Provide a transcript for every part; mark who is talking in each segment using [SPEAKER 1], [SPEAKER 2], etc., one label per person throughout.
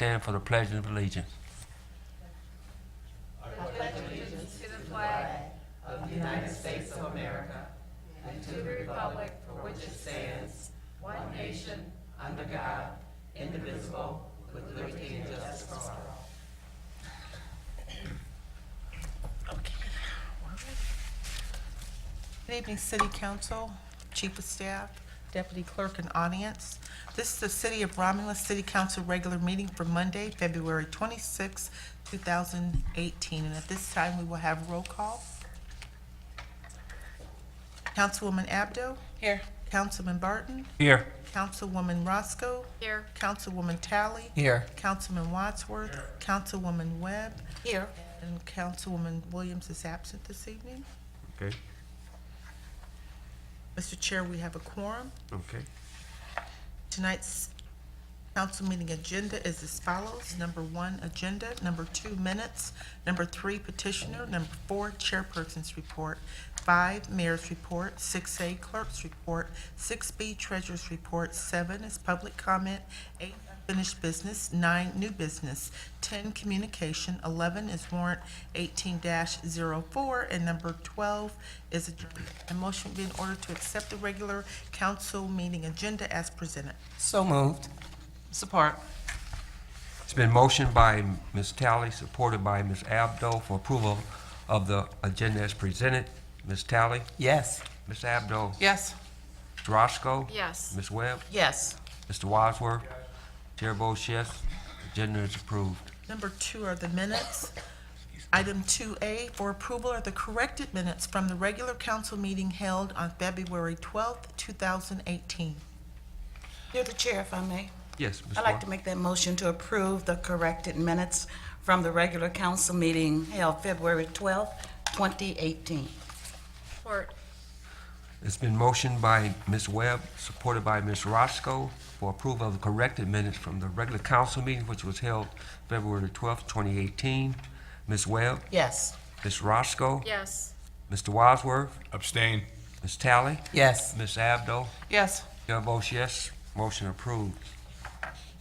[SPEAKER 1] stand for the Pledge of Allegiance.
[SPEAKER 2] Good evening, City Council, Chief of Staff, Deputy Clerk, and audience. This is the City of Romulus City Council regular meeting for Monday, February 26, 2018. And at this time, we will have roll call. Councilwoman Abdo.
[SPEAKER 3] Here.
[SPEAKER 2] Councilman Barton.
[SPEAKER 1] Here.
[SPEAKER 2] Councilwoman Roscoe.
[SPEAKER 3] Here.
[SPEAKER 2] Councilwoman Talley.
[SPEAKER 1] Here.
[SPEAKER 2] Councilman Wadsworth. Councilwoman Webb.
[SPEAKER 3] Here.
[SPEAKER 2] And Councilwoman Williams is absent this evening.
[SPEAKER 1] Okay.
[SPEAKER 2] Mr. Chair, we have a quorum.
[SPEAKER 1] Okay.
[SPEAKER 2] Tonight's council meeting agenda is as follows. Number 1, agenda. Number 2, minutes. Number 3, petitioner. Number 4, chairperson's report. 5, mayor's report. 6A, clerk's report. 6B, treasurer's report. 7 is public comment. 8, unfinished business. 9, new business. 10, communication. 11 is warrant 18-04. And number 12 is adjournment. A motion would be in order to accept the regular council meeting agenda as presented.
[SPEAKER 3] So moved. Support.
[SPEAKER 1] It's been motioned by Ms. Talley, supported by Ms. Abdo for approval of the agenda as presented. Ms. Talley?
[SPEAKER 3] Yes.
[SPEAKER 1] Ms. Abdo?
[SPEAKER 3] Yes.
[SPEAKER 1] Ms. Roscoe?
[SPEAKER 3] Yes.
[SPEAKER 1] Ms. Webb?
[SPEAKER 3] Yes.
[SPEAKER 1] Mr. Wadsworth? Chair votes yes. Agenda is approved.
[SPEAKER 2] Number 2 are the minutes. Item 2A for approval are the corrected minutes from the regular council meeting held on February 12th, 2018.
[SPEAKER 4] Through the chair, if I may.
[SPEAKER 1] Yes, Ms.
[SPEAKER 4] I'd like to make that motion to approve the corrected minutes from the regular council meeting held February 12th, 2018.
[SPEAKER 3] Support.
[SPEAKER 1] It's been motioned by Ms. Webb, supported by Ms. Roscoe, for approval of the corrected minutes from the regular council meeting, which was held February 12th, 2018. Ms. Webb?
[SPEAKER 4] Yes.
[SPEAKER 1] Ms. Roscoe?
[SPEAKER 3] Yes.
[SPEAKER 1] Mr. Wadsworth?
[SPEAKER 5] Abstain.
[SPEAKER 1] Ms. Talley?
[SPEAKER 3] Yes.
[SPEAKER 1] Ms. Abdo?
[SPEAKER 3] Yes.
[SPEAKER 1] Chair votes yes. Motion approved.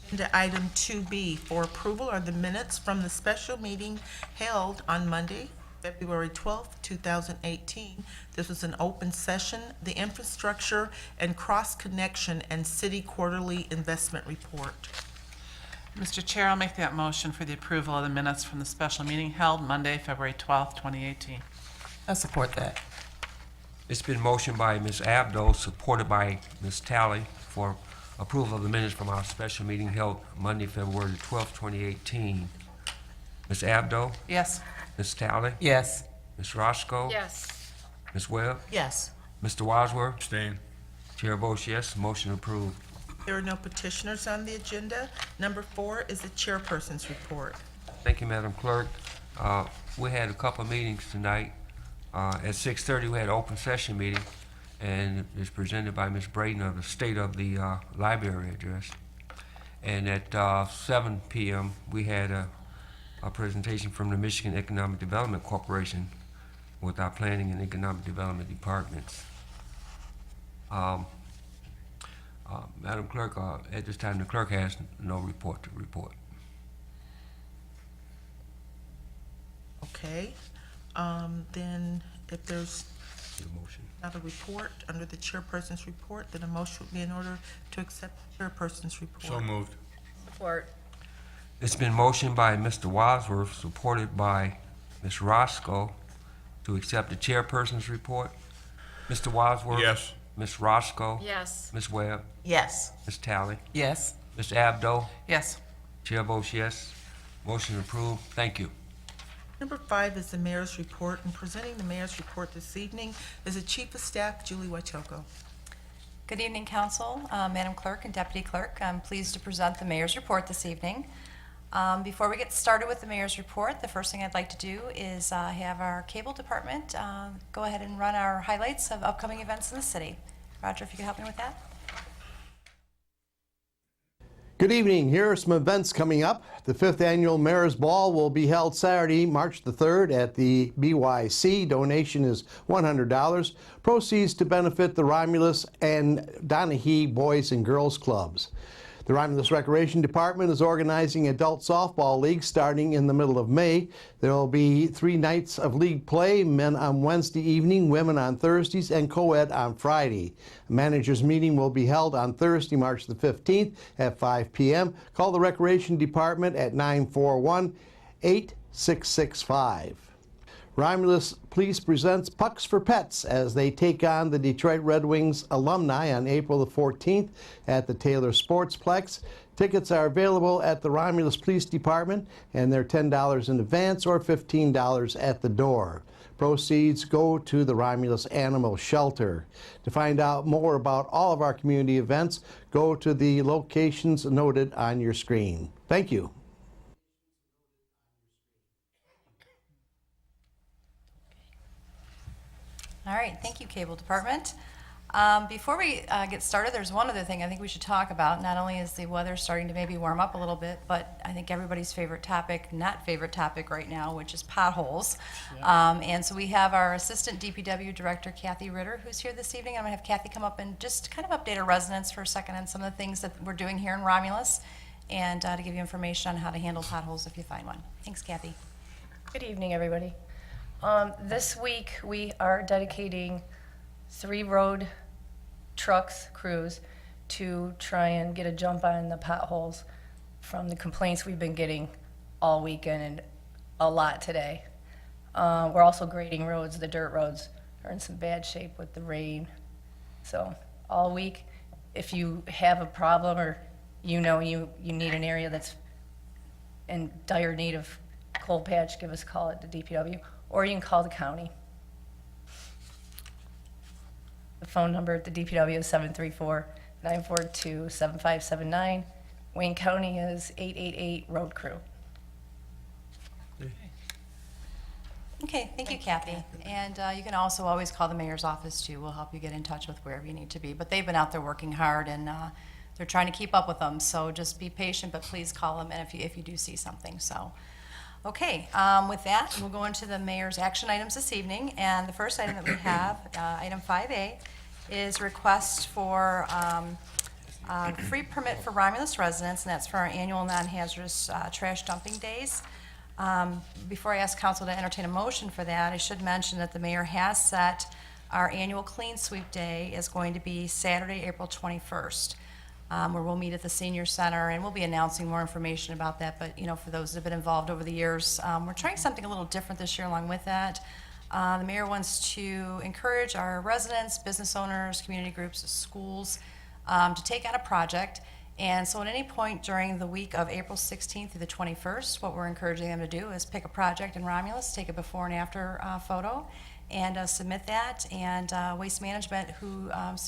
[SPEAKER 2] Agenda item 2B for approval are the minutes from the special meeting held on Monday, February 12th, 2018. This was an open session, the infrastructure and cross-connection and city quarterly investment report.
[SPEAKER 6] Mr. Chair, I'll make that motion for the approval of the minutes from the special meeting held Monday, February 12th, 2018.
[SPEAKER 3] I support that.
[SPEAKER 1] It's been motioned by Ms. Abdo, supported by Ms. Talley, for approval of the minutes from our special meeting held Monday, February 12th, 2018. Ms. Abdo?
[SPEAKER 6] Yes.
[SPEAKER 1] Ms. Talley?
[SPEAKER 3] Yes.
[SPEAKER 1] Ms. Roscoe?
[SPEAKER 3] Yes.
[SPEAKER 1] Ms. Webb?
[SPEAKER 4] Yes.
[SPEAKER 1] Mr. Wadsworth?
[SPEAKER 5] Abstain.
[SPEAKER 1] Chair votes yes. Motion approved.
[SPEAKER 2] There are no petitioners on the agenda. Number 4 is the chairperson's report.
[SPEAKER 1] Thank you, Madam Clerk. We had a couple of meetings tonight. At 6:30, we had an open session meeting, and it's presented by Ms. Braden of the State of the Library Address. And at 7 p.m., we had a presentation from the Michigan Economic Development Corporation with our Planning and Economic Development Departments. Madam Clerk, at this time, the clerk has no report to report.
[SPEAKER 2] Okay. Then if there's
[SPEAKER 1] Need a motion?
[SPEAKER 2] not a report under the chairperson's report, then a motion would be in order to accept the chairperson's report.
[SPEAKER 5] So moved.
[SPEAKER 3] Support.
[SPEAKER 1] It's been motioned by Mr. Wadsworth, supported by Ms. Roscoe, to accept the chairperson's report. Mr. Wadsworth?
[SPEAKER 5] Yes.
[SPEAKER 1] Ms. Roscoe?
[SPEAKER 3] Yes.
[SPEAKER 1] Ms. Webb?
[SPEAKER 4] Yes.
[SPEAKER 1] Ms. Talley?
[SPEAKER 3] Yes.
[SPEAKER 1] Ms. Abdo?
[SPEAKER 6] Yes.
[SPEAKER 1] Chair votes yes. Motion approved. Thank you.
[SPEAKER 2] Number 5 is the mayor's report, and presenting the mayor's report this evening is the Chief of Staff, Julie Wachoko.
[SPEAKER 7] Good evening, Council, Madam Clerk and Deputy Clerk. I'm pleased to present the Mayor's report this evening. Before we get started with the Mayor's report, the first thing I'd like to do is have our cable department go ahead and run our highlights of upcoming events in the city. Roger, if you could help me with that.
[SPEAKER 8] Good evening. Here are some events coming up. The 5th Annual Mayor's Ball will be held Saturday, March the 3rd at the BYC. Donation is $100. Proceeds to benefit the Romulus and Donahue Boys and Girls Clubs. The Romulus Recreation Department is organizing adult softball league starting in the middle of May. There will be 3 nights of league play, men on Wednesday evening, women on Thursdays, and co-ed on Friday. A managers meeting will be held on Thursday, March the 15th at 5 p.m. Call the Recreation Department at 941-8665. Romulus Police presents Pucks for Pets as they take on the Detroit Red Wings alumni on April the 14th at the Taylor Sportsplex. Tickets are available at the Romulus Police Department, and they're $10 in advance or $15 at the door. Proceeds go to the Romulus Animal Shelter. To find out more about all of our community events, go to the locations noted on your screen. Thank you.
[SPEAKER 7] All right, thank you, Cable Department. Before we get started, there's one other thing I think we should talk about. Not only is the weather starting to maybe warm up a little bit, but I think everybody's favorite topic, not favorite topic right now, which is potholes. And so we have our Assistant DPW Director, Kathy Ritter, who's here this evening. I'm gonna have Kathy come up and just kind of update our residents for a second on some of the things that we're doing here in Romulus, and to give you information on how to handle potholes if you find one. Thanks, Kathy.
[SPEAKER 5] Good evening, everybody. This week, we are dedicating 3 road trucks, crews, to try and get a jump on the potholes from the complaints we've been getting all weekend and a lot today. We're also grading roads. The dirt roads are in some bad shape with the rain. So all week, if you have a problem or you know you need an area that's in dire need of coal patch, give us a call at the DPW, or you can call the county. The phone number at the DPW is 734-942-7579. Wayne County is 888 Road Crew.
[SPEAKER 7] Okay, thank you, Kathy. And you can also always call the mayor's office too. We'll help you get in touch with wherever you need to be. But they've been out there working hard, and they're trying to keep up with them. So just be patient, but please call them and if you do see something. So, okay, with that, we'll go into the mayor's action items this evening. And the first item that we have, item 5A, is request for free permit for Romulus residents, and that's for our annual non-hazardous trash dumping days. Before I ask council to entertain a motion for that, I should mention that the mayor has set our annual clean sweep day is going to be Saturday, April 21st, where we'll meet at the senior center, and we'll be announcing more information about that. But you know, for those that have been involved over the years, we're trying something a little different this year along with that. The mayor wants to encourage our residents, business owners, community groups, schools to take on a project. And so at any point during the week of April 16th through the 21st, what we're encouraging them to do is pick a project in Romulus, take a before and after photo, and submit that. And Waste Management, who kind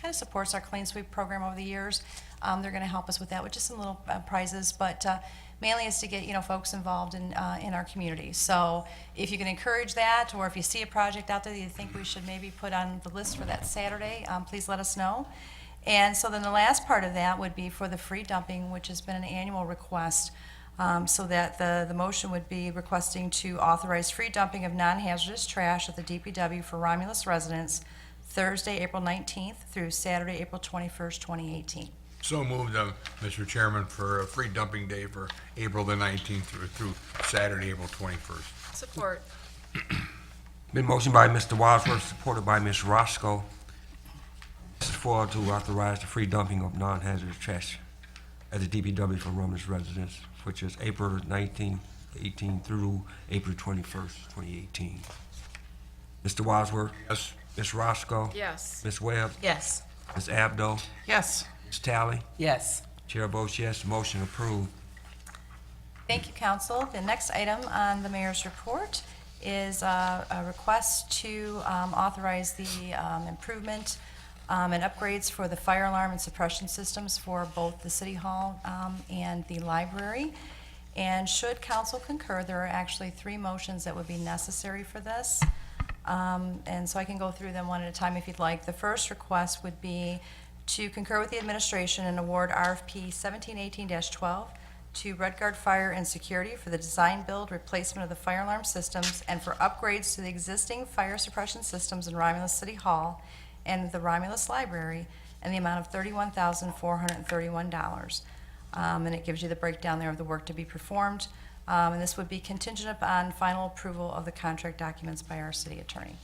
[SPEAKER 7] of supports our Clean Sweep program over the years, they're going to help us with that with just some little prizes. But mainly is to get folks involved in our community. So if you can encourage that, or if you see a project out there that you think we should maybe put on the list for that Saturday, please let us know. And so then the last part of that would be for the free dumping, which has been an annual request, so that the motion would be requesting to authorize free dumping of non-hazardous trash at the DPW for Romulus residents Thursday, April 19th through Saturday, April 21st, 2018.
[SPEAKER 9] So moved, Mr. Chairman, for a free dumping day for April the 19th through Saturday, April 21st.
[SPEAKER 3] Support.
[SPEAKER 1] Been motioned by Mr. Wadsworth, supported by Ms. Roscoe. This is for to authorize the free dumping of non-hazardous trash at the DPW for Romulus residents, which is April 19th, 18 through April 21st, 2018. Mr. Wadsworth?
[SPEAKER 9] Yes.
[SPEAKER 1] Ms. Roscoe?
[SPEAKER 3] Yes.
[SPEAKER 1] Ms. Webb?
[SPEAKER 4] Yes.
[SPEAKER 1] Ms. Abdo?
[SPEAKER 6] Yes.
[SPEAKER 1] Ms. Tally?
[SPEAKER 3] Yes.
[SPEAKER 1] Chair votes yes, motion approved.
[SPEAKER 7] Thank you, council. The next item on the mayor's report is a request to authorize the improvement and upgrades for the fire alarm and suppression systems for both the city hall and the library. And should council concur, there are actually 3 motions that would be necessary for this. And so I can go through them one at a time if you'd like. The first request would be to concur with the administration and award RFP 1718-12 to Redguard Fire and Security for the design, build, replacement of the fire alarm systems and for upgrades to the existing fire suppression systems in Romulus City Hall and the Romulus Library, in the amount of $31,431. And it gives you the breakdown there of the work to be performed. And this would be contingent upon final approval of the contract documents by our city attorney.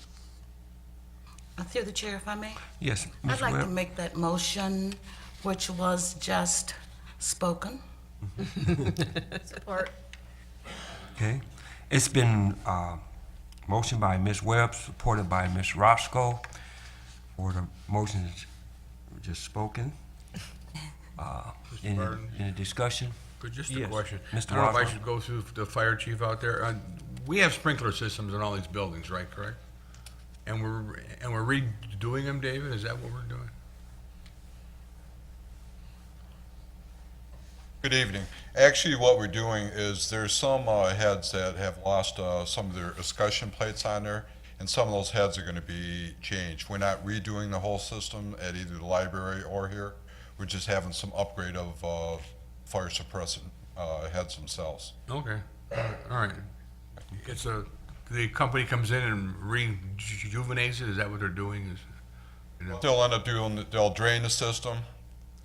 [SPEAKER 4] Through the chair, if I may.
[SPEAKER 1] Yes,
[SPEAKER 4] I'd
[SPEAKER 1] Ms.
[SPEAKER 4] like to
[SPEAKER 1] Webb?
[SPEAKER 4] make that motion, which was just spoken.
[SPEAKER 3] Support.
[SPEAKER 1] Okay. It's been motion by Ms. Webb, supported by Ms. Roscoe, for the motions just spoken.
[SPEAKER 9] Barton?
[SPEAKER 1] Any discussion?
[SPEAKER 9] But just a
[SPEAKER 1] Yes.
[SPEAKER 9] question.
[SPEAKER 1] Mr.
[SPEAKER 9] I don't know if I
[SPEAKER 1] Wadsworth?
[SPEAKER 9] should go through the fire chief out there. We have sprinkler systems in all these buildings, right, correct? And we're redoing them, David? Is that what we're doing?
[SPEAKER 10] Good evening. Actually, what we're doing is there's some heads that have lost some of their escutcheon plates on there, and some of those heads are going to be changed. We're not redoing the whole system at either the library or here. We're just having some upgrade of fire suppressant heads themselves.
[SPEAKER 9] Okay, all right. The company comes in and rejuvenates it, is that what they're doing?
[SPEAKER 10] They'll end up doing, they'll drain the system,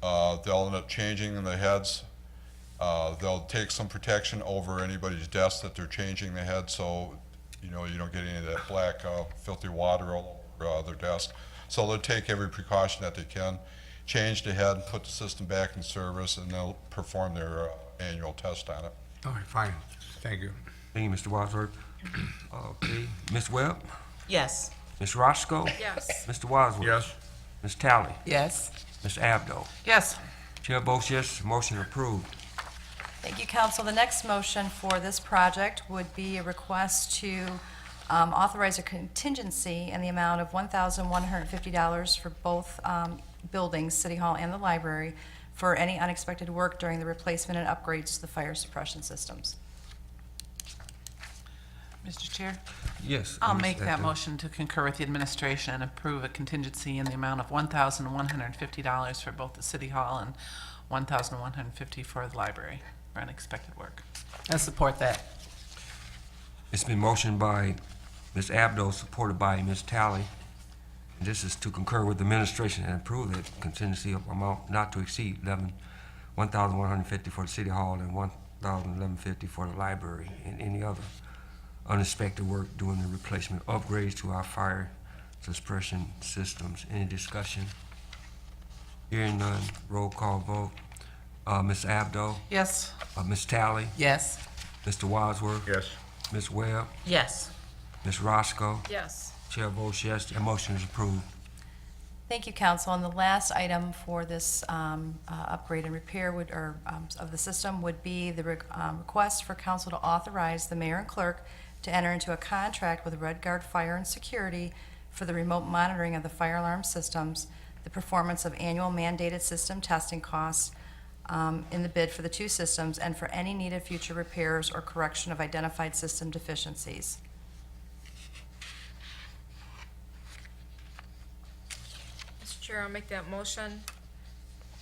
[SPEAKER 10] they'll end up changing the heads. They'll take some protection over anybody's desk that they're changing the head, so you don't get any of that black filthy water all over their desk. So they'll take every precaution that they can, change the head, put the system back in service, and they'll perform their annual test on it.
[SPEAKER 9] All right, fine, thank you.
[SPEAKER 1] Thank you, Mr. Wadsworth. Okay, Ms. Webb?
[SPEAKER 4] Yes.
[SPEAKER 1] Ms. Roscoe?
[SPEAKER 3] Yes.
[SPEAKER 1] Mr. Wadsworth?
[SPEAKER 9] Yes?
[SPEAKER 1] Ms. Talley?
[SPEAKER 3] Yes.
[SPEAKER 1] Ms. Abdo?
[SPEAKER 6] Yes.
[SPEAKER 1] Chair votes yes, motion approved.
[SPEAKER 7] Thank you, council. The next motion for this project would be a request to authorize a contingency in the amount of $1,150 for both buildings, City Hall and the library, for any unexpected work during the replacement and upgrades to the fire suppression systems.
[SPEAKER 6] Mr. Chair?
[SPEAKER 1] Yes.
[SPEAKER 6] I'll
[SPEAKER 1] Ms.
[SPEAKER 6] make that
[SPEAKER 1] Abdo.
[SPEAKER 6] motion to concur with the administration and approve a contingency in the amount of $1,150 for both the City Hall and $1,150 for the library for unexpected work.
[SPEAKER 3] I support that.
[SPEAKER 1] It's been motioned by Ms. Abdo, supported by Ms. Talley. And this is to concur with the administration and approve the contingency of amount not to exceed $1,150 for the City Hall and $1,150 for the library, and any other unexpected work during the replacement upgrades to our fire suppression systems. Any discussion? Hearing none, roll call vote. Ms. Abdo,
[SPEAKER 6] Yes.
[SPEAKER 1] Ms. Talley,
[SPEAKER 3] Yes.
[SPEAKER 1] Mr. Wadsworth,
[SPEAKER 9] Yes.
[SPEAKER 1] Ms. Webb,
[SPEAKER 4] Yes.
[SPEAKER 1] Ms. Roscoe.
[SPEAKER 3] Yes.
[SPEAKER 1] Chair votes yes, the motion is approved.
[SPEAKER 7] Thank you, council. And the last item for this upgrade and repair of the system would be the request for council to authorize the mayor and clerk to enter into a contract with Red Guard Fire and Security for the remote monitoring of the fire alarm systems, the performance of annual mandated system testing costs in the bid for the two systems, and for any needed future repairs or correction of identified system deficiencies.
[SPEAKER 3] Mr. Chair, I'll make that motion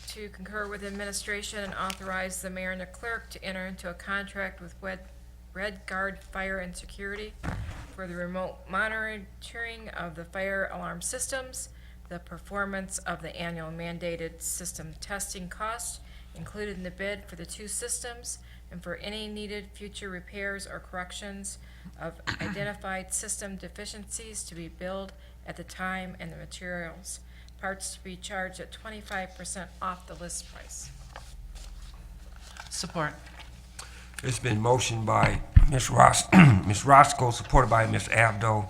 [SPEAKER 3] to concur with administration and authorize the mayor and the clerk to enter into a contract with Red Guard Fire and Security for the remote monitoring of the fire alarm systems, the performance of the annual mandated system testing costs included in the bid for the two systems, and for any needed future repairs or corrections of identified system deficiencies to be billed at the time, and the materials, parts to be charged at 25% off the list price.
[SPEAKER 6] Support.
[SPEAKER 1] It's been motioned by Ms. Roscoe, supported by Ms. Abdo.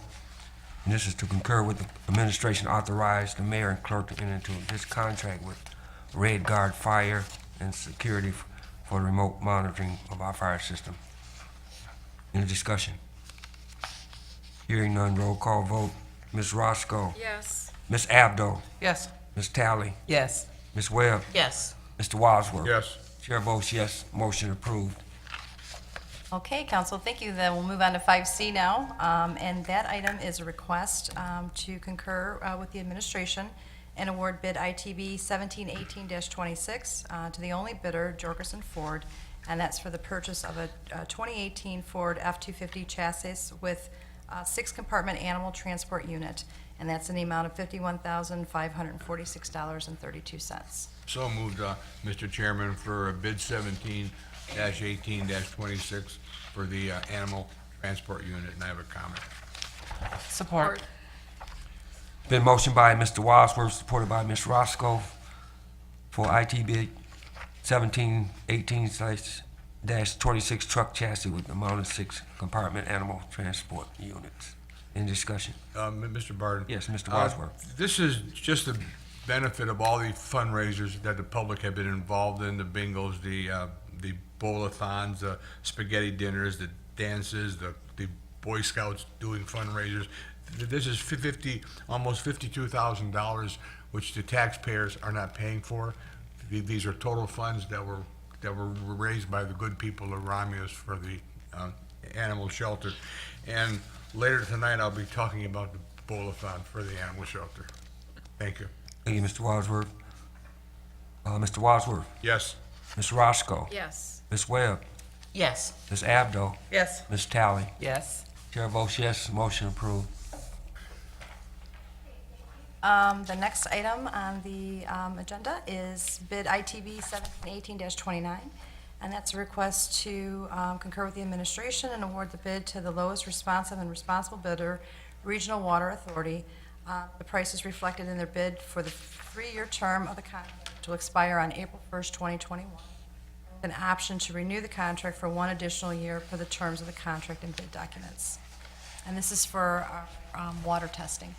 [SPEAKER 1] And this is to concur with the administration, authorize the mayor and clerk to enter into this contract with Red Guard Fire and Security for the remote monitoring of our fire system. Any discussion? Hearing none, roll call vote. Ms. Roscoe,
[SPEAKER 3] Yes.
[SPEAKER 1] Ms. Abdo,
[SPEAKER 6] Yes.
[SPEAKER 1] Ms. Talley,
[SPEAKER 3] Yes.
[SPEAKER 1] Ms. Webb,
[SPEAKER 4] Yes.
[SPEAKER 1] Mr. Wadsworth.
[SPEAKER 9] Yes.
[SPEAKER 1] Chair votes yes, motion approved.
[SPEAKER 7] Okay, council, thank you. Then we'll move on to 5C now, and that item is a request to concur with the administration and award bid ITB 1718-26 to the only bidder, Jorgensen Ford, and that's for the purchase of a 2018 Ford F-250 chassis with 6-compartment animal transport unit. and that's in the amount of $51,546.32.
[SPEAKER 9] So moved, Mr. Chairman, for bid 17-18-26 for the animal transport unit, and I have a comment.
[SPEAKER 6] Support.
[SPEAKER 1] Been motioned by Mr. Wadsworth, supported by Ms. Roscoe for IT bid 1718/26 truck chassis with the amount of 6 compartment animal transport units. Any discussion?
[SPEAKER 9] Mr. Barton?
[SPEAKER 1] Yes, Mr. Wadsworth.
[SPEAKER 9] This is just the benefit of all the fundraisers that the public have been involved in, the bingos, the bowl-a-thons, the spaghetti dinners, the dances, the Boy Scouts doing fundraisers. This is almost $52,000, which the taxpayers are not paying for. These are total funds that were raised by the good people of Romulus for the animal shelter. And later tonight, I'll be talking about the bowl-a-thon for the animal shelter. Thank you.
[SPEAKER 1] Thank you, Mr. Wadsworth. Mr. Wadsworth,
[SPEAKER 9] Yes.
[SPEAKER 1] Ms. Roscoe,
[SPEAKER 3] Yes.
[SPEAKER 1] Ms. Webb,
[SPEAKER 4] Yes.
[SPEAKER 1] Ms. Abdo,
[SPEAKER 4] Yes.
[SPEAKER 1] Ms. Tally.
[SPEAKER 6] Yes.
[SPEAKER 1] Chair votes yes, motion approved.
[SPEAKER 7] The next item on the agenda is bid ITB 1718-29, and that's a request to concur with the administration and award the bid to the lowest responsive and responsible bidder, Regional Water Authority. The price is reflected in their bid for the 3-year term of the contract, which will expire on April 1st, 2021. An option to renew the contract for 1 additional year per the terms of the contract and bid documents. And this is for our water testing.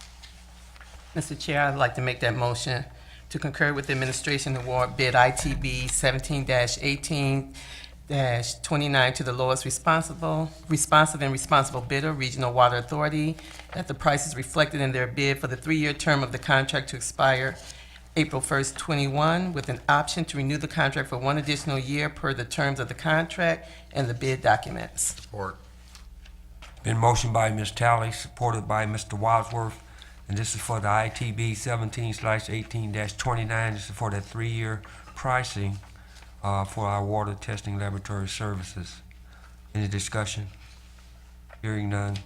[SPEAKER 11] Mr. Chair, I'd like to make that motion to concur with the administration award bid ITB 17-18-29 to the lowest responsive and responsible bidder, Regional Water Authority, that the price is reflected in their bid for the 3-year term of the contract to expire April 1st, 21, with an option to renew the contract for 1 additional year per the terms of the contract and the bid documents.
[SPEAKER 9] Support.
[SPEAKER 1] Been motioned by Ms. Tally, supported by Mr. Wadsworth, and this is for the ITB 17/18-29. This is for that 3-year pricing for our water testing laboratory services. Any discussion? Hearing none.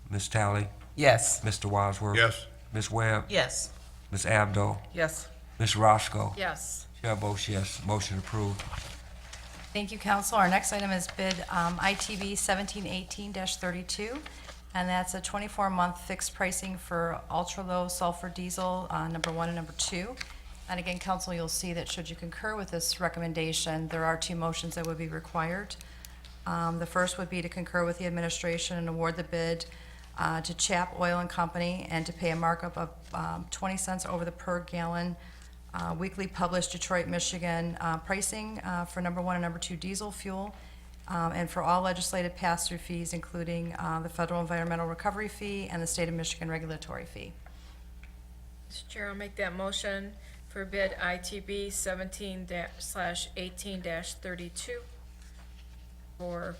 [SPEAKER 1] Ms. Tally,
[SPEAKER 11] Yes.
[SPEAKER 1] Mr. Wadsworth.
[SPEAKER 9] Yes.
[SPEAKER 1] Ms. Webb,
[SPEAKER 4] Yes.
[SPEAKER 1] Ms. Abdo,
[SPEAKER 4] Yes.
[SPEAKER 1] Ms. Roscoe.
[SPEAKER 3] Yes.
[SPEAKER 1] Chair votes yes, motion approved.
[SPEAKER 7] Thank you, council. Our next item is bid ITB 1718-32, and that's a 24-month fixed pricing for ultra-low sulfur diesel, number 1 and number 2. And again, council, you'll see that should you concur with this recommendation, there are 2 motions that would be required. The first would be to concur with the administration and award the bid to Chap Oil and Company and to pay a markup of 20 cents over the per gallon weekly published Detroit, Michigan pricing for number 1 and number 2 diesel fuel, and for all legislative pass-through fees, including the federal environmental recovery fee and the state of Michigan regulatory fee.
[SPEAKER 3] Mr. Chair, I'll make that motion for bid ITB 17/18-32 for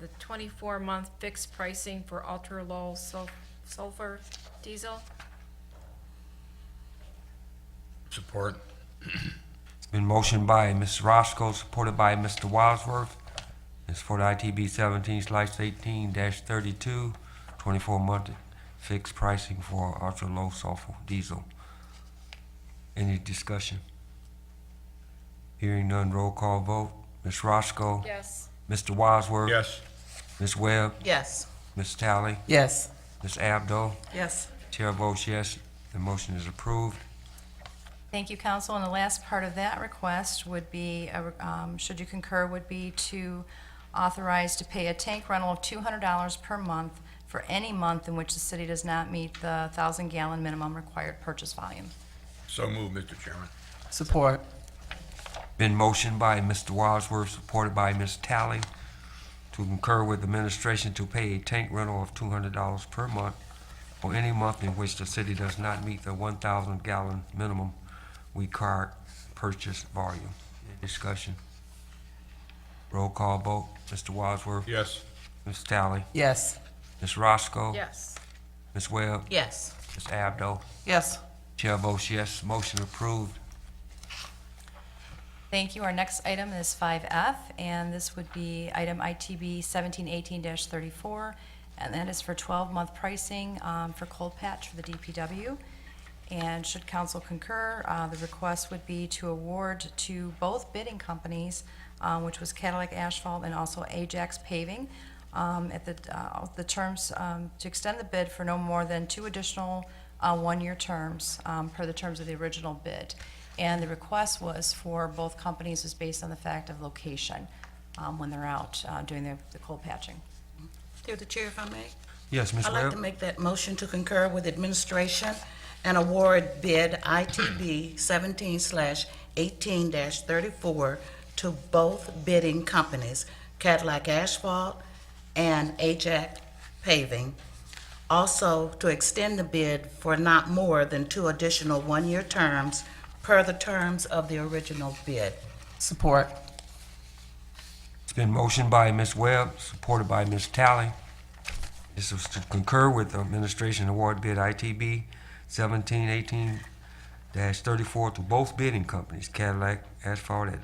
[SPEAKER 3] the 24-month fixed pricing for ultra-low sulfur diesel.
[SPEAKER 9] Support.
[SPEAKER 1] Been motioned by Ms. Roscoe, supported by Mr. Wadsworth. It's for the ITB 17/18-32, 24-month fixed pricing for ultra-low sulfur diesel. Any discussion? Hearing none, roll call vote. Ms. Roscoe?
[SPEAKER 3] Yes.
[SPEAKER 1] Mr. Wadsworth?
[SPEAKER 9] Yes.
[SPEAKER 1] Ms. Webb?
[SPEAKER 4] Yes.
[SPEAKER 1] Ms. Tally?
[SPEAKER 11] Yes.
[SPEAKER 1] Ms. Abdo?
[SPEAKER 4] Yes.
[SPEAKER 1] Chair votes yes, the motion is approved.
[SPEAKER 7] Thank you, council. And the last part of that request would be, should you concur, would be to authorize to pay a tank rental of $200 per month for any month in which the city does not meet the 1,000-gallon minimum required purchase volume.
[SPEAKER 9] So moved, Mr. Chairman.
[SPEAKER 11] Support.
[SPEAKER 1] Been motioned by Mr. Wadsworth, supported by Ms. Tally, to concur with administration to pay a tank rental of $200 per month for any month in which the city does not meet the 1,000-gallon minimum required purchase volume. Any discussion? Roll call vote. Mr. Wadsworth?
[SPEAKER 9] Yes.
[SPEAKER 1] Ms. Tally?
[SPEAKER 11] Yes.
[SPEAKER 1] Ms. Roscoe?
[SPEAKER 3] Yes.
[SPEAKER 1] Ms. Webb?
[SPEAKER 4] Yes.
[SPEAKER 1] Ms. Abdo?
[SPEAKER 11] Yes.
[SPEAKER 1] Chair votes yes, motion approved.
[SPEAKER 7] Thank you. Our next item is 5F, and this would be item ITB 1718-34, and that is for 12-month pricing for cold patch for the DPW. And should council concur, the request would be to award to both bidding companies, which was Cadillac Asphalt and also Ajax Paving, at the terms, to extend the bid for no more than 2 additional one-year terms, per the terms of the original bid. And the request was for both companies was based on the fact of location, when they're out doing the cold patching.
[SPEAKER 4] Through the chair, if I may.
[SPEAKER 1] Yes, Ms.
[SPEAKER 4] I'd like to
[SPEAKER 1] Webb?
[SPEAKER 4] make that motion to concur with administration and award bid ITB 17/18-34 to both bidding companies, Cadillac Asphalt and Ajax Paving. Also, to extend the bid for not more than 2 additional one-year terms per the terms of the original bid.
[SPEAKER 11] Support.
[SPEAKER 1] It's been motioned by Ms. Webb, supported by Ms. Talley. This was to concur with the administration award bid ITB 1718-34 to both bidding companies, Cadillac Asphalt at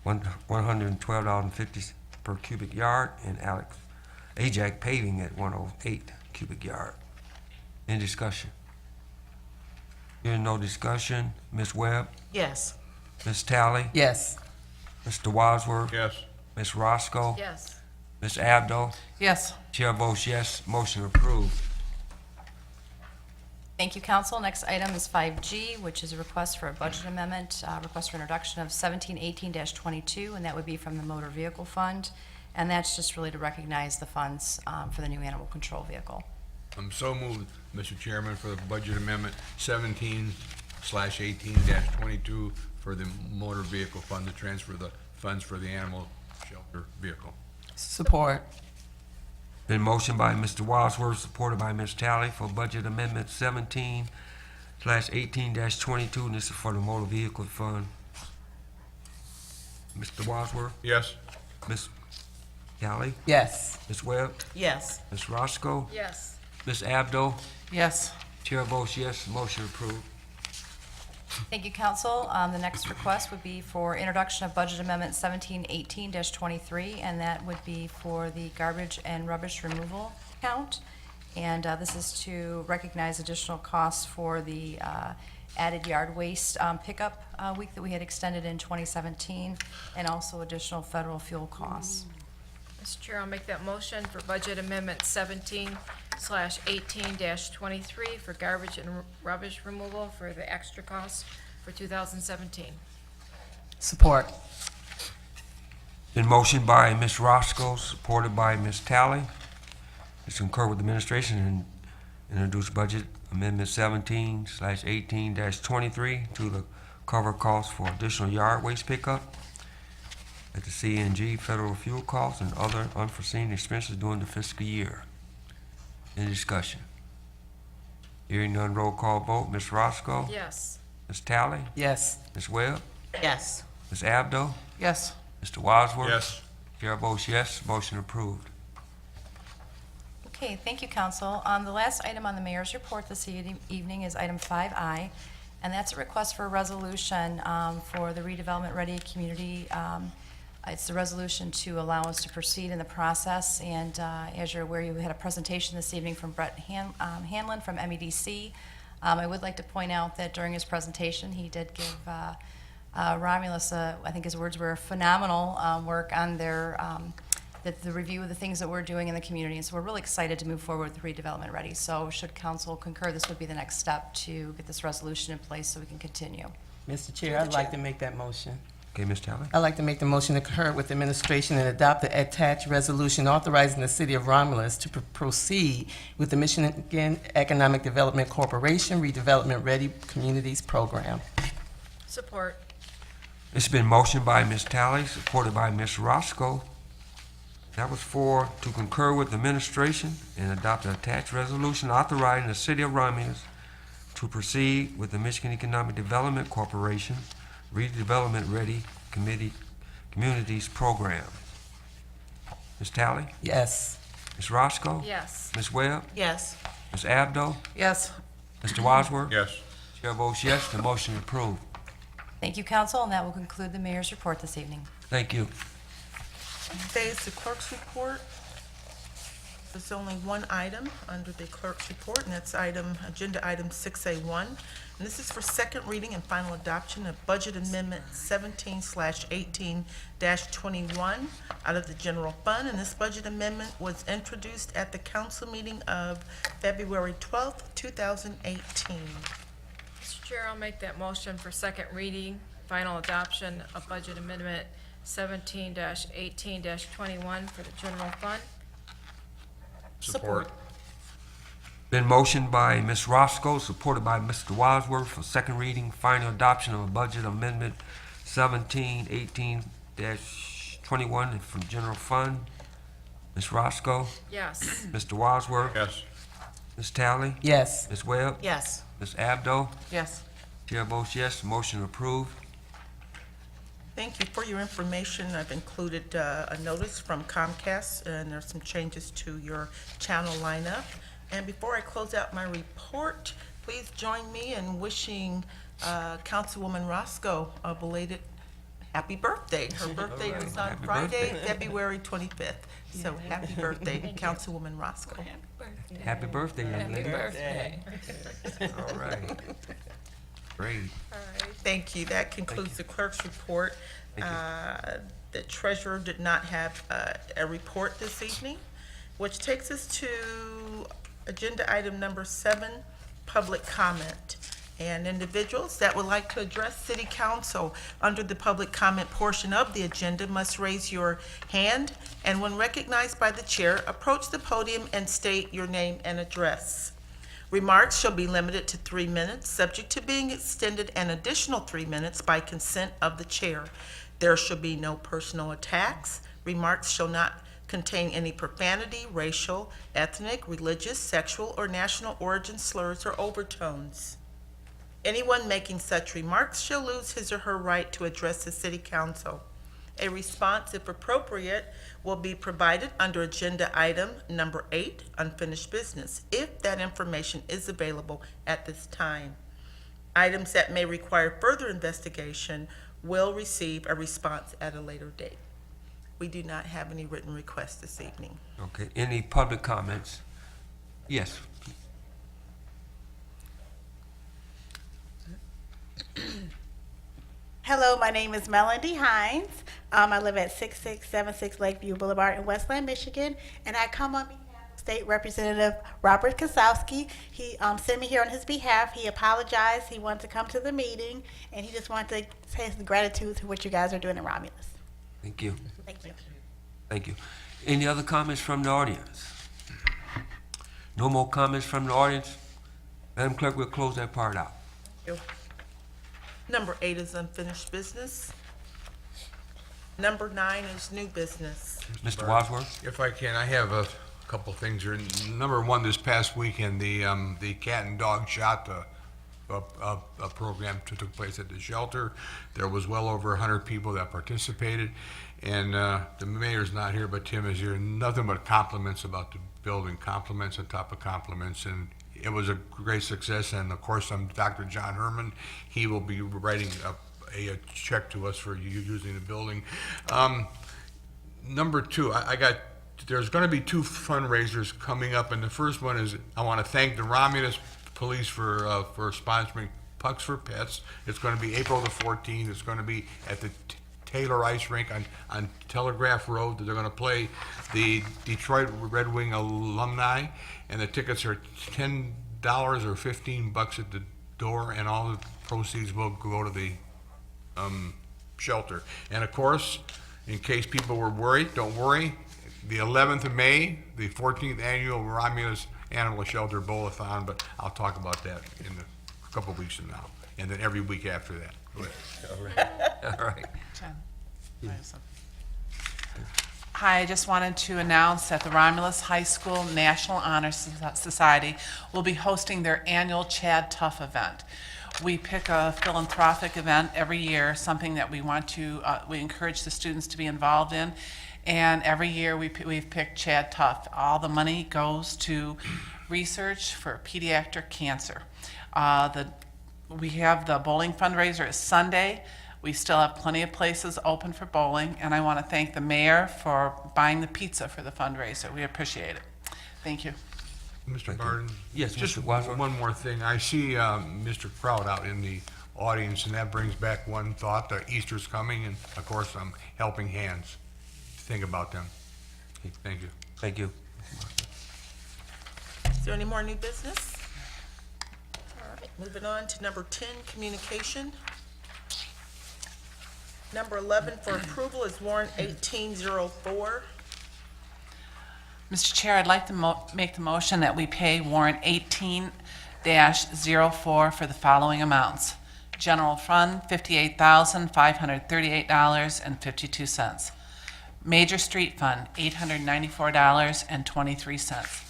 [SPEAKER 1] $112.50 per cubic yard and Ajax Paving at 108 cubic yard. Any discussion? Hearing no discussion, Ms. Webb,
[SPEAKER 4] Yes.
[SPEAKER 1] Ms. Talley,
[SPEAKER 11] Yes.
[SPEAKER 1] Mr. Wadsworth,
[SPEAKER 9] Yes.
[SPEAKER 1] Ms. Roscoe,
[SPEAKER 3] Yes.
[SPEAKER 1] Ms. Abdo.
[SPEAKER 6] Yes.
[SPEAKER 1] Chair votes yes, motion approved.
[SPEAKER 7] Thank you, council. Next item is 5G, which is a request for a budget amendment, request for introduction of 1718-22, and that would be from the Motor Vehicle Fund. And that's just really to recognize the funds for the new animal control vehicle.
[SPEAKER 9] I'm so moved, Mr. Chairman, for the budget amendment 17/18-22 for the motor vehicle fund to transfer the funds for the animal shelter vehicle.
[SPEAKER 11] Support.
[SPEAKER 1] Been motioned by Mr. Wadsworth, supported by Ms. Talley for budget amendment 17/18-22, and this is for the motor vehicle fund. Mr. Wadsworth,
[SPEAKER 9] Yes.
[SPEAKER 1] Ms. Talley,
[SPEAKER 11] Yes.
[SPEAKER 1] Ms. Webb,
[SPEAKER 4] Yes.
[SPEAKER 1] Ms. Roscoe,
[SPEAKER 3] Yes.
[SPEAKER 1] Ms. Abdo.
[SPEAKER 6] Yes.
[SPEAKER 1] Chair votes yes, motion approved.
[SPEAKER 7] Thank you, council. The next request would be for introduction of budget amendment 1718-23, and that would be for the garbage and rubbish removal account. And this is to recognize additional costs for the added yard waste pickup week that we had extended in 2017, and also additional federal fuel costs.
[SPEAKER 3] Mr. Chair, I'll make that motion for budget amendment 17/18-23 for garbage and rubbish removal for the extra costs for 2017.
[SPEAKER 11] Support.
[SPEAKER 1] Been motioned by Ms. Roscoe, supported by Ms. Talley. It's concur with the administration and introduce budget amendment 17/18-23 to cover costs for additional yard waste pickup at the CNG, federal fuel costs, and other unforeseen expenses during the fiscal year. Any discussion? Hearing none, roll call vote. Ms. Roscoe?
[SPEAKER 3] Yes.
[SPEAKER 1] Ms. Talley?
[SPEAKER 11] Yes.
[SPEAKER 1] Ms. Webb?
[SPEAKER 4] Yes.
[SPEAKER 1] Ms. Abdo?
[SPEAKER 6] Yes.
[SPEAKER 1] Mr. Wadsworth?
[SPEAKER 9] Yes.
[SPEAKER 1] Chair votes yes, motion approved.
[SPEAKER 7] Okay, thank you, council. The last item on the mayor's report this evening is item 5I, and that's a request for a resolution for the redevelopment-ready community. It's the resolution to allow us to proceed in the process, and as you're aware, you had a presentation this evening from Brett Hanlon from MEDC. I would like to point out that during his presentation, he did give Romulus, I think his words were phenomenal work on their the review of the things that we're doing in the community. And so we're really excited to move forward with redevelopment ready. So should council concur, this would be the next step to get this resolution in place so we can continue.
[SPEAKER 11] Mr. Chair, I'd like to make that motion.
[SPEAKER 1] Okay, Ms. Talley?
[SPEAKER 11] I'd like to make the motion to concur with administration and adopt the attached resolution authorizing the city of Romulus to proceed with the Michigan Economic Development Corporation Redevelopment Ready Communities Program.
[SPEAKER 3] Support.
[SPEAKER 1] It's been motioned by Ms. Talley, supported by Ms. Roscoe. That was to concur with the administration and adopt the attached resolution authorizing the city of Romulus to proceed with the Michigan Economic Development Corporation Redevelopment Ready Communities Program. Ms. Talley?
[SPEAKER 11] Yes.
[SPEAKER 1] Ms. Roscoe?
[SPEAKER 3] Yes.
[SPEAKER 1] Ms. Webb?
[SPEAKER 4] Yes.
[SPEAKER 1] Ms. Abdo?
[SPEAKER 6] Yes.
[SPEAKER 1] Mr. Wadsworth?
[SPEAKER 9] Yes.
[SPEAKER 1] Chair votes yes, the motion is approved.
[SPEAKER 7] Thank you, council, and that will conclude the mayor's report this evening.
[SPEAKER 1] Thank you.
[SPEAKER 2] Today is the clerk's report. There's only one item under the clerk's report, and that's agenda item 6A1. And this is for second reading and final adoption of Budget Amendment 17/18-21 out of the general fund. And this budget amendment was introduced at the council meeting of February 12th, 2018.
[SPEAKER 3] Mr. Chair, I'll make that motion for second reading, final adoption of budget amendment 17-18-21 for the general fund.
[SPEAKER 9] Support.
[SPEAKER 1] Been motioned by Ms. Roscoe, supported by Mr. Wadsworth for second reading, final adoption of budget amendment 17/18-21 from general fund. Ms. Roscoe,
[SPEAKER 3] Yes.
[SPEAKER 1] Mr. Wadsworth,
[SPEAKER 9] Yes.
[SPEAKER 1] Ms. Tally,
[SPEAKER 11] Yes.
[SPEAKER 1] Ms. Webb,
[SPEAKER 4] Yes.
[SPEAKER 1] Ms. Abdo.
[SPEAKER 6] Yes.
[SPEAKER 1] Chair votes yes, motion approved.
[SPEAKER 2] Thank you. For your information, I've included a notice from Comcast, and there's some changes to your channel lineup. And before I close out my report, please join me in wishing Councilwoman Roscoe a belated happy birthday. Her birthday was on
[SPEAKER 1] Happy
[SPEAKER 2] Friday,
[SPEAKER 1] birthday.
[SPEAKER 2] February 25th. So happy birthday, Councilwoman Roscoe.
[SPEAKER 1] Happy birthday, young lady. All right. Great.
[SPEAKER 2] Thank you. That concludes the clerk's report.
[SPEAKER 1] Thank you.
[SPEAKER 2] The treasurer did not have a report this evening, which takes us to agenda item number 7, public comment. And individuals that would like to address city council under the public comment portion of the agenda must raise your hand, and when recognized by the chair, approach the podium and state your name and address. Remarks shall be limited to 3 minutes, subject to being extended an additional 3 minutes by consent of the chair. There shall be no personal attacks. Remarks shall not contain any profanity, racial, ethnic, religious, sexual, or national origin slurs or overtones. Anyone making such remarks shall lose his or her right to address the city council. A response, if appropriate, will be provided under agenda item number 8, unfinished business, if that information is available at this time. Items that may require further investigation will receive a response at a later date. We do not have any written requests this evening.
[SPEAKER 1] Okay, any public comments? Yes.
[SPEAKER 12] Hello, my name is Melody Hines. I live at 6676 Lakeview Boulevard in Westland, Michigan, and I come on behalf of State Representative Robert Kosowski. He sent me here on his behalf. He apologized. He wanted to come to the meeting, and he just wanted to say his gratitude to what you guys are doing in Romulus.
[SPEAKER 1] Thank you.
[SPEAKER 12] Thank you.
[SPEAKER 1] Thank you. Any other comments from the audience? No more comments from the audience? Madam Clerk, we'll close that part out.
[SPEAKER 2] Number 8 is unfinished business. Number 9 is new business.
[SPEAKER 1] Mr. Wadsworth?
[SPEAKER 9] If I can, I have a couple things here. Number one, this past weekend, the cat and dog shot a program took place at the shelter. There was well over 100 people that participated, and the mayor's not here, but Tim is here. Nothing but compliments about the building, compliments on top of compliments, and it was a great success. And of course, Dr. John Herman, he will be writing a check to us for using the building. Number 2, there's going to be 2 fundraisers coming up, and the first one is I want to thank the Romulus Police for sponsoring Pucks for Pets. It's going to be April the 14th. It's going to be at the Taylor Ice Rink on Telegraph Road. They're going to play the Detroit Red Wing alumni, and the tickets are $10 or $15 at the door, and all the proceeds will go to the shelter. And of course, in case people were worried, don't worry. The 11th of May, the 14th annual Romulus Animal Shelter Bowl-a-thon, but I'll talk about that in a couple weeks from now, and then every week after that. Go ahead.
[SPEAKER 1] All right.
[SPEAKER 6] Jen, I have something. Hi, I just wanted to announce that the Romulus High School National Honor Society will be hosting their annual Chad Tough event. We pick a philanthropic event every year, something that we want to, we encourage the students to be involved in. And every year we've picked Chad Tough. All the money goes to research for pediatric cancer. We have the bowling fundraiser is Sunday. We still have plenty of places open for bowling, and I want to thank the mayor for buying the pizza for the fundraiser. We appreciate it. Thank you.
[SPEAKER 9] Mr. Barton?
[SPEAKER 1] Yes,
[SPEAKER 9] Just
[SPEAKER 1] Mr. Wadsworth.
[SPEAKER 9] one more thing. I see Mr. Kraut out in the audience, and that brings back one thought. Easter's coming, and of course, helping hands. Think about them. Thank you.
[SPEAKER 1] Thank you.
[SPEAKER 2] Is there any more new business? All right, moving on to number 10, communication. Number 11 for approval is warrant 1804.
[SPEAKER 6] Mr. Chair, I'd like to make the motion that we pay warrant 18-04 for the following amounts. General Fund, $58,538.52. Major Street Fund, $894.23.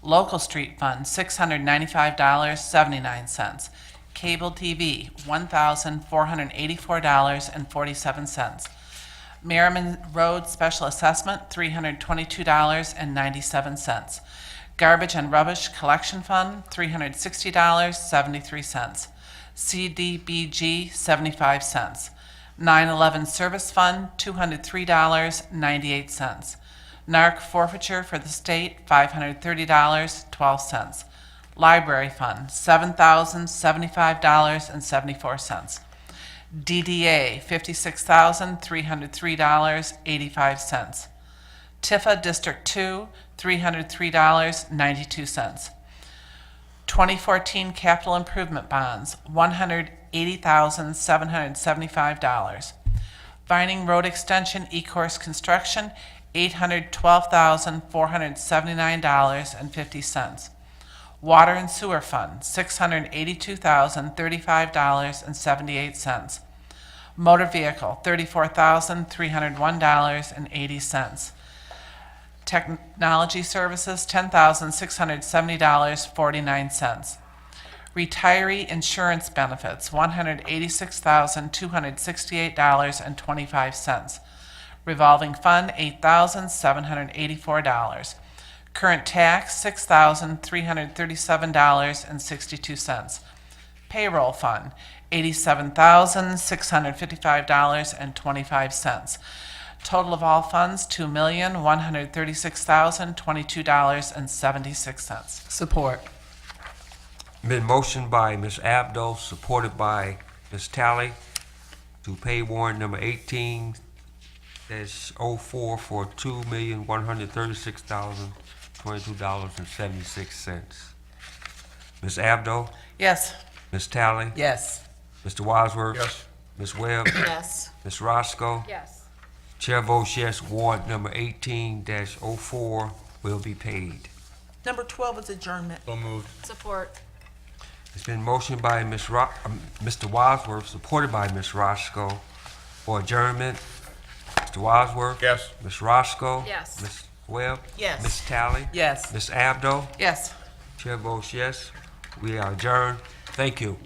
[SPEAKER 6] Local Street Fund, $695.79. Cable TV, $1,484.47. Merriman Road Special Assessment, $322.97. Garbage and Rubbish Collection Fund, $360.73. CDBG, 75 cents. 9/11 Service Fund, $203.98. NARC Forfeiture for the state, $530.12. Library Fund, $7,075.74. DDA, $56,303.85. Tifa District 2, $303.92. 2014 Capital Improvement Bonds, $180,775. Vining Road Extension E-Course Construction, $812,479.50. Water and Sewer Fund, $682,035.78. Motor Vehicle, $34,301.80. Technology Services, $10,670.49. Retiree Insurance Benefits, $186,268.25. Revolving Fund, $8,784. Current tax, $6,337.62. Payroll Fund, $87,655.25. Total of all funds, $2,136,022.76.
[SPEAKER 11] Support.
[SPEAKER 1] Been motioned by Ms. Abdo, supported by Ms. Talley, to pay warrant number 18-04 for $2,136,022.76. Ms. Abdo,
[SPEAKER 6] Yes.
[SPEAKER 1] Ms. Talley,
[SPEAKER 11] Yes.
[SPEAKER 1] Mr. Wadsworth.
[SPEAKER 9] Yes.
[SPEAKER 1] Ms. Webb,
[SPEAKER 4] Yes.
[SPEAKER 1] Ms. Roscoe.
[SPEAKER 3] Yes.
[SPEAKER 1] Chair votes yes, warrant number 18-04 will be paid.
[SPEAKER 2] Number 12 is adjournment.
[SPEAKER 9] So moved.
[SPEAKER 3] Support.
[SPEAKER 1] It's been motioned by Mr. Wadsworth, supported by Ms. Roscoe, for adjournment. Mr. Wadsworth?
[SPEAKER 9] Yes.
[SPEAKER 1] Ms. Roscoe?
[SPEAKER 3] Yes.
[SPEAKER 1] Ms. Webb?
[SPEAKER 2] Yes.
[SPEAKER 1] Ms. Talley?
[SPEAKER 11] Yes.
[SPEAKER 1] Ms. Abdo?
[SPEAKER 6] Yes.
[SPEAKER 1] Chair votes yes. We are adjourned. Thank you.